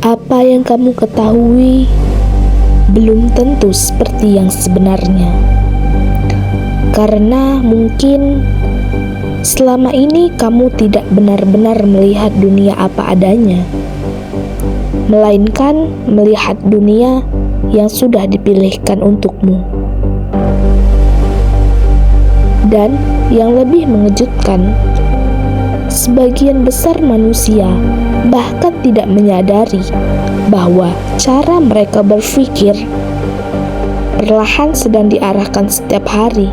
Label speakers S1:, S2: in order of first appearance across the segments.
S1: Apa yang kamu ketahui belum tentu seperti yang sebenarnya. Karena mungkin selama ini kamu tidak benar-benar melihat dunia apa adanya, melainkan melihat dunia yang sudah dipilihkan untukmu. Dan yang lebih mengejutkan, sebagian besar manusia bahkan tidak menyadari bahwa cara mereka berpikir perlahan sedang diarahkan setiap hari,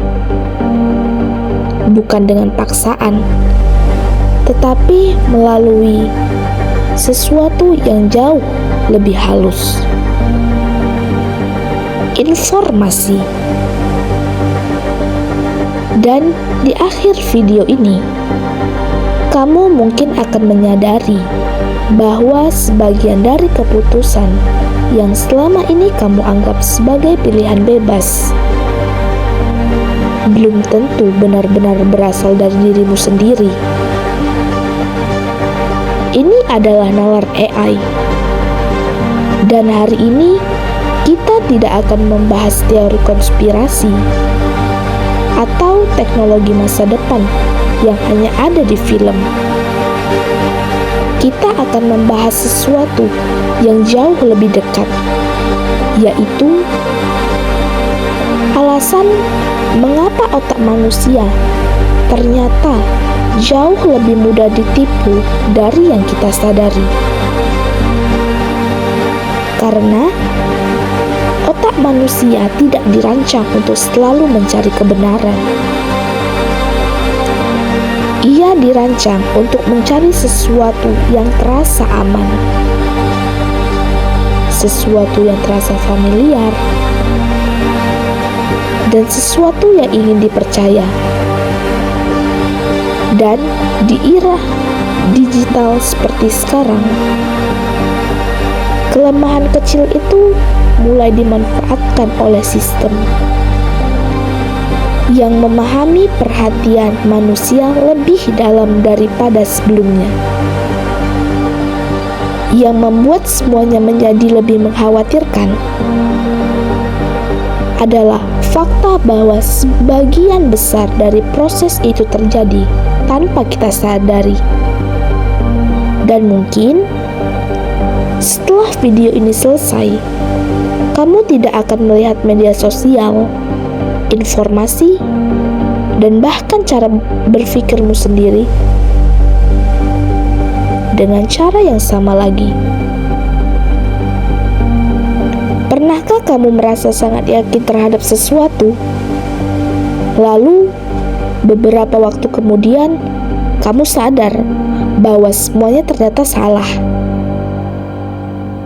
S1: bukan dengan paksaan, tetapi melalui sesuatu yang jauh lebih halus. Informasi. Dan di akhir video ini, kamu mungkin akan menyadari bahwa sebagian dari keputusan yang selama ini kamu anggap sebagai pilihan bebas belum tentu benar-benar berasal dari dirimu sendiri. Ini adalah nalar AI. Dan hari ini kita tidak akan membahas teori konspirasi atau teknologi masa depan yang hanya ada di film. Kita akan membahas sesuatu yang jauh lebih dekat, yaitu alasan mengapa otak manusia ternyata jauh lebih mudah ditipu dari yang kita sadari. Karena otak manusia tidak dirancang untuk selalu mencari kebenaran. Ia dirancang untuk mencari sesuatu yang terasa aman, sesuatu yang terasa familiar, dan sesuatu yang ingin dipercaya. Dan di era digital seperti sekarang, kelemahan kecil itu mulai dimanfaatkan oleh sistem yang memahami perhatian manusia lebih dalam daripada sebelumnya, yang membuat semuanya menjadi lebih mengkhawatirkan adalah fakta bahwa sebagian besar dari proses itu terjadi tanpa kita sadari. Dan mungkin setelah video ini selesai, kamu tidak akan melihat media sosial, informasi, dan bahkan cara berpikirmu sendiri dengan cara yang sama lagi. Pernahkah kamu merasa sangat yakin terhadap sesuatu, lalu beberapa waktu kemudian kamu sadar bahwa semuanya ternyata salah?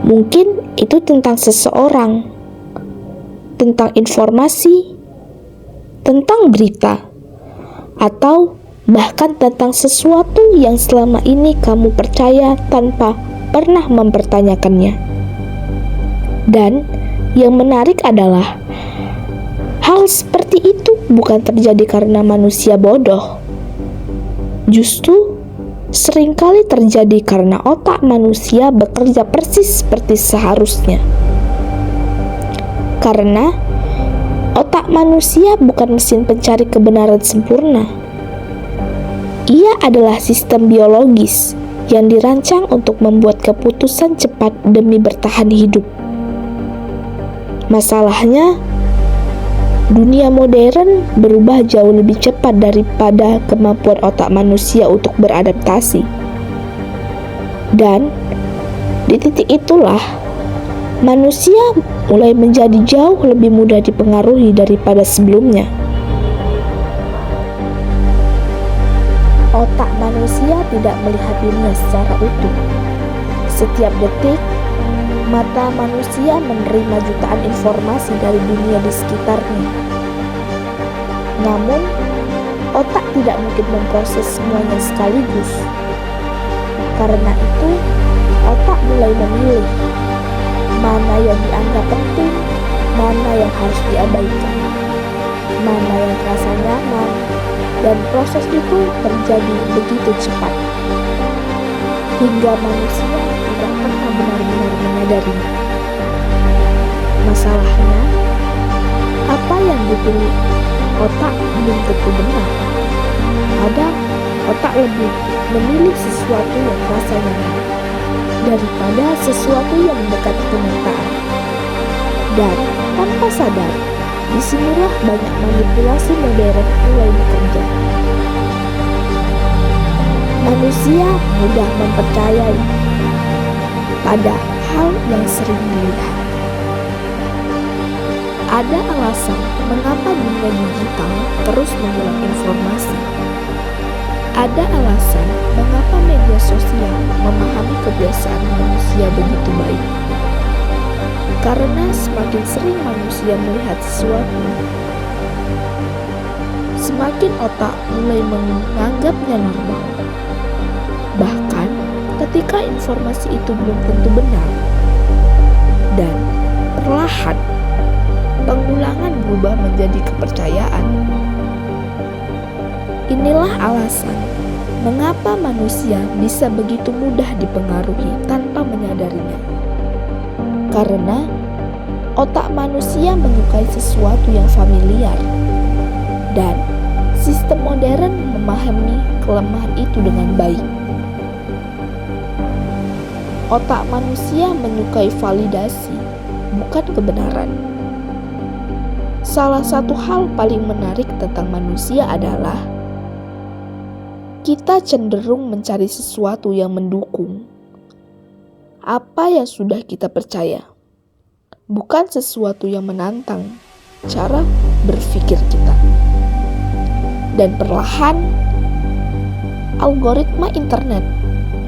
S1: Mungkin itu tentang seseorang, tentang informasi, tentang berita, atau bahkan tentang sesuatu yang selama ini kamu percaya tanpa pernah mempertanyakannya. Dan yang menarik adalah hal seperti itu bukan terjadi karena manusia bodoh. Justru seringkali terjadi karena otak manusia bekerja persis seperti seharusnya. Karena otak manusia bukan mesin pencari kebenaran sempurna. Ia adalah sistem biologis yang dirancang untuk membuat keputusan cepat demi bertahan hidup. Masalahnya, dunia modern berubah jauh lebih cepat daripada kemampuan otak manusia untuk beradaptasi. Dan di titik itulah manusia mulai menjadi jauh lebih mudah dipengaruhi daripada sebelumnya. Otak manusia tidak melihat dunia secara utuh. Setiap detik, mata manusia menerima jutaan informasi dari dunia di sekitarnya. Namun, otak tidak mungkin memproses semuanya sekaligus. Karena itu, otak mulai memilih mana yang dianggap penting, mana yang harus diabaikan, mana yang terasa nyaman, dan proses itu terjadi begitu cepat hingga manusia tidak pernah benar-benar menyadarinya. Masalahnya, apa yang dipilih otak belum tentu benar. Kadang otak lebih memilih sesuatu yang rasanya nyaman daripada sesuatu yang mendekati kenyataan. Dan tanpa sadar, disinilah banyak manipulasi modern mulai bekerja. Manusia mudah mempercayai pada hal yang sering dilihat. Ada alasan mengapa dunia digital terus mengulang informasi. Ada alasan mengapa media sosial memahami kebiasaan manusia begitu baik. Karena semakin sering manusia melihat sesuatu, semakin otak mulai menganggapnya normal. Bahkan ketika informasi itu belum tentu benar. Dan perlahan pengulangan berubah menjadi kepercayaan. Inilah alasan mengapa manusia bisa begitu mudah dipengaruhi tanpa menyadarinya. Karena otak manusia menyukai sesuatu yang familiar, dan sistem modern memahami kelemahan itu dengan baik. Otak manusia menyukai validasi, bukan kebenaran. Salah satu hal paling menarik tentang manusia adalah kita cenderung mencari sesuatu yang mendukung apa yang sudah kita percaya, bukan sesuatu yang menantang cara berpikir kita. Dan perlahan, algoritma internet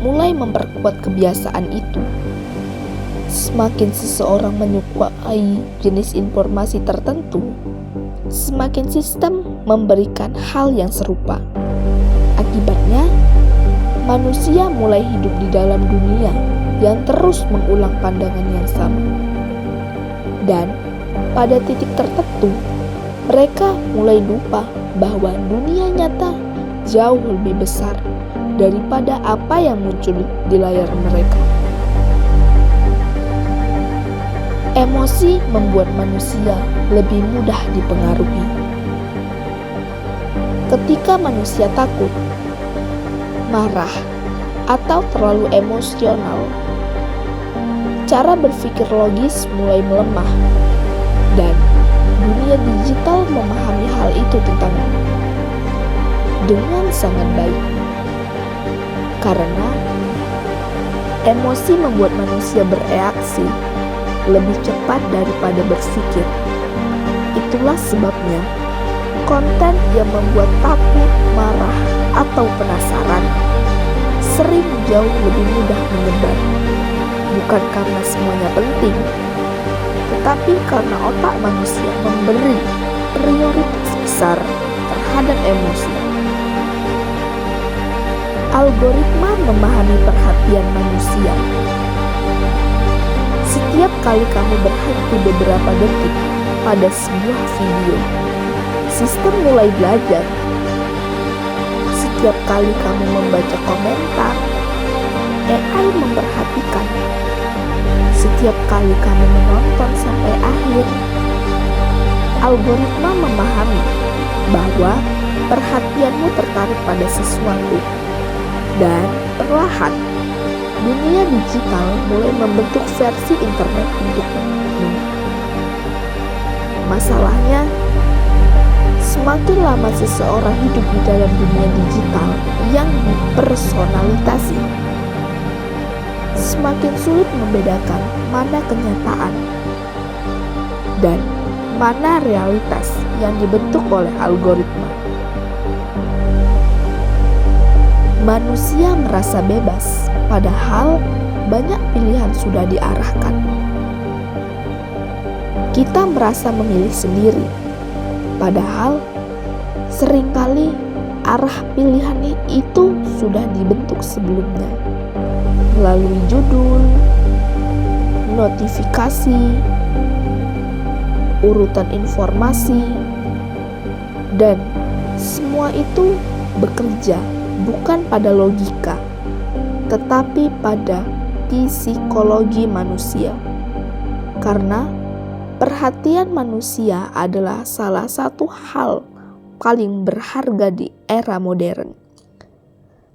S1: mulai memperkuat kebiasaan itu. Semakin seseorang menyukai jenis informasi tertentu, semakin sistem memberikan hal yang serupa. Akibatnya, manusia mulai hidup di dalam dunia yang terus mengulang pandangan yang sama. Dan pada titik tertentu, mereka mulai lupa bahwa dunia nyata jauh lebih besar daripada apa yang muncul di layar mereka. Emosi membuat manusia lebih mudah dipengaruhi. Ketika manusia takut, marah, atau terlalu emosional, cara berpikir logis mulai melemah, dan dunia digital memahami hal itu tentangmu dengan sangat baik. Karena emosi membuat manusia bereaksi lebih cepat daripada berpikir. Itulah sebabnya konten yang membuat takut, marah, atau penasaran sering jauh lebih mudah menyebar. Bukan karena semuanya penting, tetapi karena otak manusia memberi prioritas besar terhadap emosi. Algoritma memahami perhatian manusia. Setiap kali kamu berhenti beberapa detik pada sebuah video, sistem mulai belajar. Setiap kali kamu membaca komentar, AI memperhatikan. Setiap kali kamu menonton sampai akhir, algoritma memahami bahwa perhatianmu tertarik pada sesuatu. Dan perlahan, dunia digital mulai membentuk versi internet untukmu. Masalahnya, semakin lama seseorang hidup di dalam dunia digital yang dipersonalitasi, semakin sulit membedakan mana kenyataan dan mana realitas yang dibentuk oleh algoritma. Manusia merasa bebas, padahal banyak pilihan sudah diarahkan. Kita merasa memilih sendiri, padahal seringkali arah pilihan itu sudah dibentuk sebelumnya melalui judul, notifikasi, urutan informasi, dan semua itu bekerja bukan pada logika, tetapi pada memiliki psikologi manusia. Karena perhatian manusia adalah salah satu hal paling berharga di era modern.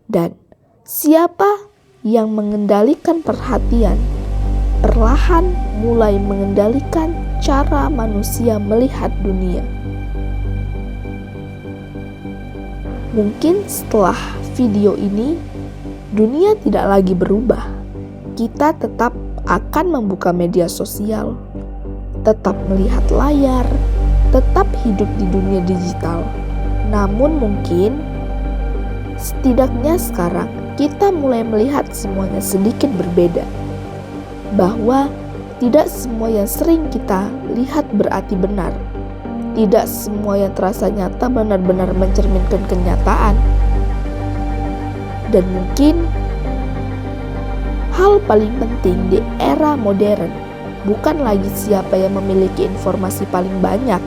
S1: Dan siapa yang mengendalikan perhatian, perlahan mulai mengendalikan cara manusia melihat dunia. Mungkin setelah video ini, dunia tidak lagi berubah. Kita tetap akan membuka media sosial, tetap melihat layar, tetap hidup di dunia digital. Namun mungkin, setidaknya sekarang kita mulai melihat semuanya sedikit berbeda. Bahwa tidak semua yang sering kita lihat berarti benar. Tidak semua yang terasa nyata benar-benar mencerminkan kenyataan. Dan mungkin hal paling penting di era modern bukan lagi siapa yang memiliki informasi paling banyak,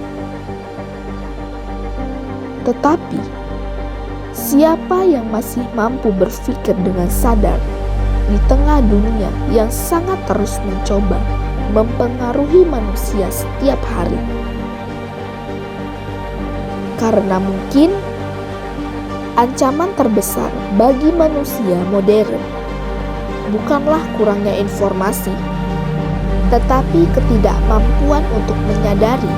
S1: tetapi siapa yang masih mampu berpikir dengan sadar di tengah dunia yang sangat terus mencoba mempengaruhi manusia setiap hari. Karena mungkin ancaman terbesar bagi manusia modern bukanlah kurangnya informasi, tetapi ketidakmampuan untuk menyadari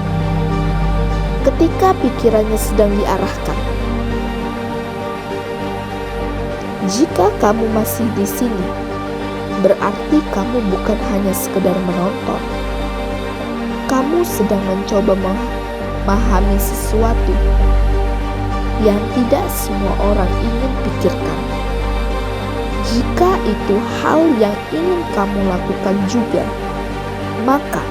S1: ketika pikirannya sedang diarahkan. Jika kamu masih di sini, berarti kamu bukan hanya sekedar menonton. Kamu sedang mencoba memahami sesuatu yang tidak semua orang ingin pikirkan. Jika itu hal yang ingin kamu lakukan juga, maka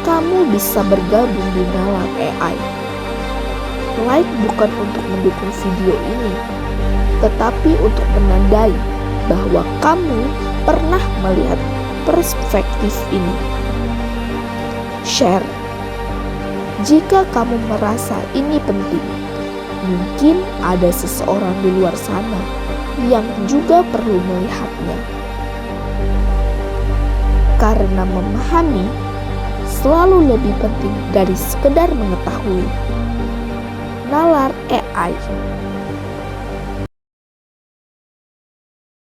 S1: kamu bisa bergabung di Nalar AI. Like bukan untuk mendukung video ini, tetapi untuk menandai bahwa kamu pernah melihat perspektif ini. Share jika kamu merasa ini penting. Mungkin ada seseorang di luar sana yang juga perlu melihatnya. Karena memahami selalu lebih penting dari sekedar mengetahui. Nalar AI.